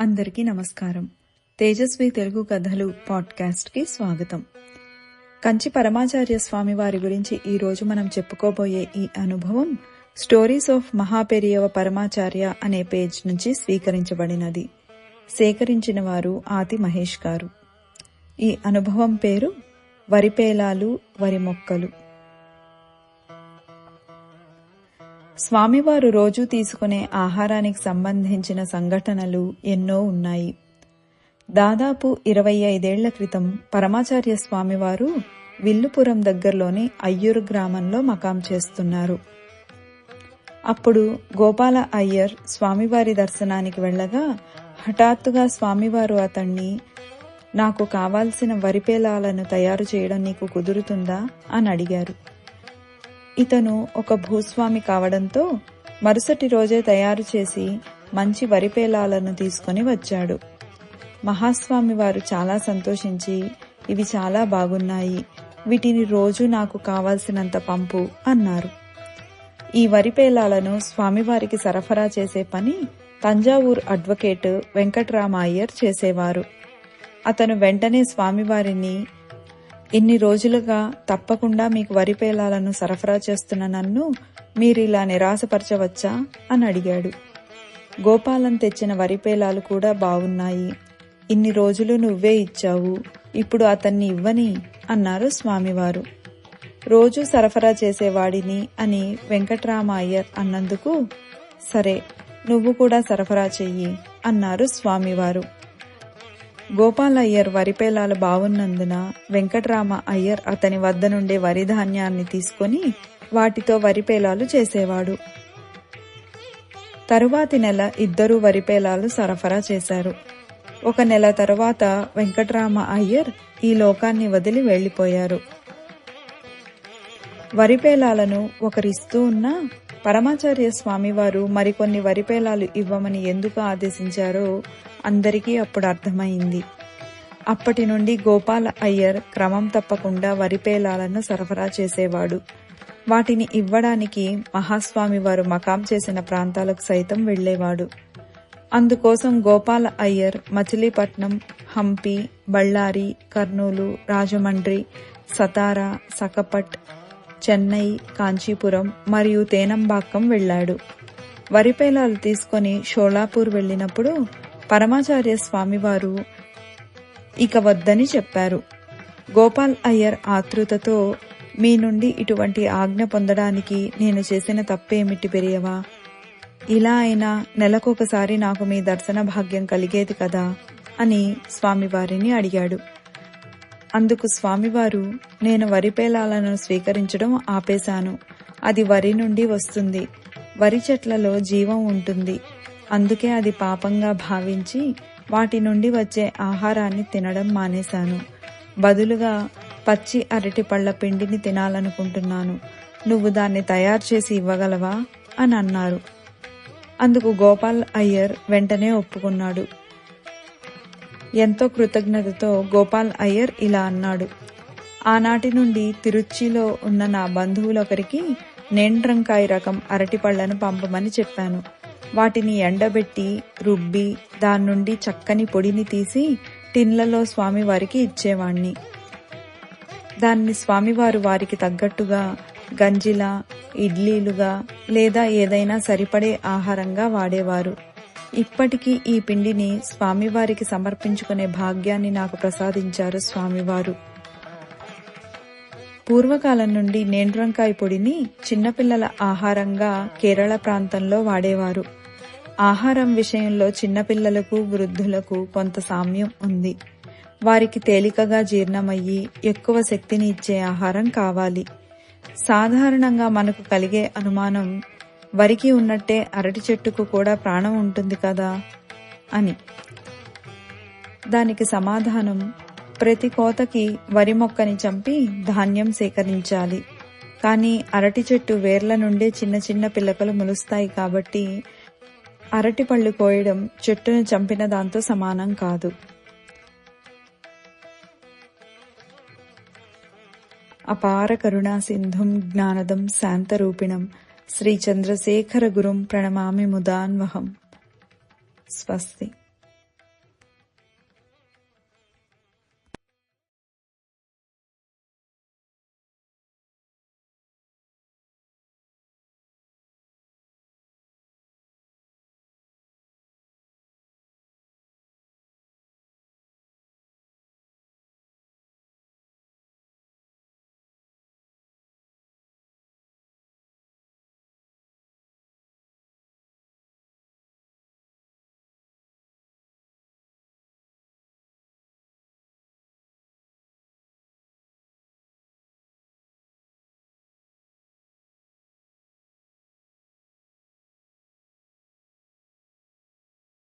అందరికీ నమస్కారం. తేజస్వి తెలుగు కథలు పాడ్కాస్ట్కి స్వాగతం. కంచి పరమాచార్య స్వామి వారి గురించి ఈరోజు మనం చెప్పుకోబోయే ఈ అనుభవం స్టోరీస్ ఆఫ్ మహాపెరియవ పరమాచార్య అనే పేజ్ నుంచి స్వీకరించబడినది. సేకరించిన వారు ఆతి మహేష్ గారు. ఈ అనుభవం పేరు వరిపేలాలు వరి మొక్కలు. స్వామివారు రోజూ తీసుకునే ఆహారానికి సంబంధించిన సంఘటనలు ఎన్నో ఉన్నాయి. దాదాపు 25 ఏళ్ల క్రితం పరమాచార్య స్వామివారు విల్లుపురం దగ్గరలోని అయ్యూరు గ్రామంలో మకాం చేస్తున్నారు. అప్పుడు గోపాల అయ్యర్ స్వామివారి దర్శనానికి వెళ్ళగా హఠాత్తుగా స్వామివారు అతన్ని, నాకు కావాల్సిన వరిపేలాలను తయారు చేయడం నీకు కుదురుతుందా అని అడిగారు. ఇతను ఒక భూస్వామి కావడంతో మరుసటి రోజే తయారు చేసి మంచి వరిపేలాలను తీసుకుని వచ్చాడు. మహాస్వామి వారు చాలా సంతోషించి, ఇవి చాలా బాగున్నాయి, వీటిని రోజు నాకు కావాల్సినంత పంపు అన్నారు. ఈ వరిపేలాలను స్వామివారికి సరఫరా చేసే పని తంజావూరు అడ్వకేట్ వెంకట్రామ అయ్యర్ చేసేవారు. అతను వెంటనే స్వామివారిని, ఇన్ని రోజులుగా తప్పకుండా మీకు వరిపేలాలను సరఫరా చేస్తున్న నన్ను మీరిలా నిరాశపరచవచ్చా అని అడిగాడు. గోపాలం తెచ్చిన వరిపేలాలు కూడా బాగున్నాయి, ఇన్ని రోజులు నువ్వే ఇచ్చావు, ఇప్పుడు అతన్ని ఇవ్వని అన్నారు స్వామివారు. రోజూ సరఫరా చేసేవాడిని అని వెంకట్రామ అయ్యర్ అన్నందుకు, సరే నువ్వు కూడా సరఫరా చెయ్యి అన్నారు స్వామివారు. గోపాల్ అయ్యర్ వరిపేలాలు బాగున్నందున వెంకట్రామ అయ్యర్ అతని వద్ద నుండే వరి ధాన్యాన్ని తీసుకుని వాటితో వరిపేలాలు చేసేవాడు. తరువాతి నెల 2 వరిపేలాలు సరఫరా చేశారు. 1 నెల తరువాత వెంకట్రామ అయ్యర్ ఈ లోకాన్ని వదిలి వెళ్లిపోయారు. వరిపేలాలను ఒకరిస్తూ ఉన్నా పరమాచార్య స్వామివారు మరికొన్ని వరిపేలాలు ఇవ్వమని ఎందుకు ఆదేశించారో అందరికీ అప్పుడు అర్థమైంది. అప్పటి నుండి గోపాల అయ్యర్ క్రమం తప్పకుండా వరిపేలాలను సరఫరా చేసేవాడు. వాటిని ఇవ్వడానికి మహాస్వామి వారు మకాం చేసిన ప్రాంతాలకు సైతం వెళ్లేవాడు. అందుకోసం గోపాల అయ్యర్ మచిలీపట్నం, హంపి, బళ్ళారి, కర్నూలు, రాజమండ్రి, సతారా, సకపట్, చెన్నై, కాంచీపురం మరియు తేనంబాక్కం వెళ్లాడు. వరిపేలాలు తీసుకుని షోలాపూర్ వెళ్లినప్పుడు పరమాచార్య స్వామివారు ఇక వద్దని చెప్పారు. గోపాల్ అయ్యర్ ఆతృతతో, మీ నుండి ఇటువంటి ఆజ్ఞ పొందడానికి నేను చేసిన తప్పేమిటి పెరియవా? ఇలా అయినా నెలకొకసారి నాకు మీ దర్శన భాగ్యం కలిగేది కదా అని స్వామివారిని అడిగాడు. అందుకు స్వామివారు, నేను వరిపేలాలను స్వీకరించడం ఆపేశాను. అది వరి నుండి వస్తుంది, వరి చెట్లలో జీవం ఉంటుంది, అందుకే అది పాపంగా భావించి వాటి నుండి వచ్చే ఆహారాన్ని తినడం మానేశాను. బదులుగా పచ్చి అరటి పళ్ల పిండిని తినాలనుకుంటున్నాను. నువ్వు దాన్ని తయారు చేసి ఇవ్వగలవా అని అన్నారు. అందుకు గోపాల్ అయ్యర్ వెంటనే ఒప్పుకున్నాడు. ఎంతో కృతజ్ఞతతో గోపాల్ అయ్యర్ ఇలా అన్నాడు, ఆనాటి నుండి తిరుచ్చిలో ఉన్న నా బంధువులొకరికి నేండ్రంకాయ రకం అరటిపళ్లను పంపమని చెప్పాను. వాటిని ఎండబెట్టి రుబ్బి దాని నుండి చక్కని పొడిని తీసి టిన్లలో స్వామివారికి ఇచ్చేవాణ్ణి. దాన్ని స్వామివారు వారికి తగ్గట్టుగా గంజిలా, ఇడ్లీలుగా లేదా ఏదైనా సరిపడే ఆహారంగా వాడేవారు. ఇప్పటికీ ఈ పిండిని స్వామివారికి సమర్పించుకునే భాగ్యాన్ని నాకు ప్రసాదించారు స్వామివారు. పూర్వకాలం నుండి నేండ్రంకాయ పొడిని చిన్నపిల్లల ఆహారంగా కేరళ ప్రాంతంలో వాడేవారు. ఆహారం విషయంలో చిన్నపిల్లలకు, వృద్ధులకు కొంత సామ్యం ఉంది. వారికి తేలికగా జీర్ణమయ్యి ఎక్కువ శక్తిని ఇచ్చే ఆహారం కావాలి. సాధారణంగా మనకు కలిగే అనుమానం, వరికి ఉన్నట్టే అరటి చెట్టుకు కూడా ప్రాణం ఉంటుంది కదా అని. దానికి సమాధానం, ప్రతి కోతకి వరి మొక్కని చంపి ధాన్యం సేకరించాలి. కానీ అరటి చెట్టు వేర్ల నుండే చిన్న చిన్న పిల్లకలు మొలుస్తాయి కాబట్టి అరటి పళ్ళు కోయడం చెట్టును చంపిన దాంతో సమానం కాదు. అపార కరుణా సింధుం జ్ఞానదం శాంతరూపిణం శ్రీ చంద్రశేఖర గురుం ప్రణమామి ముదాన్వహం. స్వస్తి.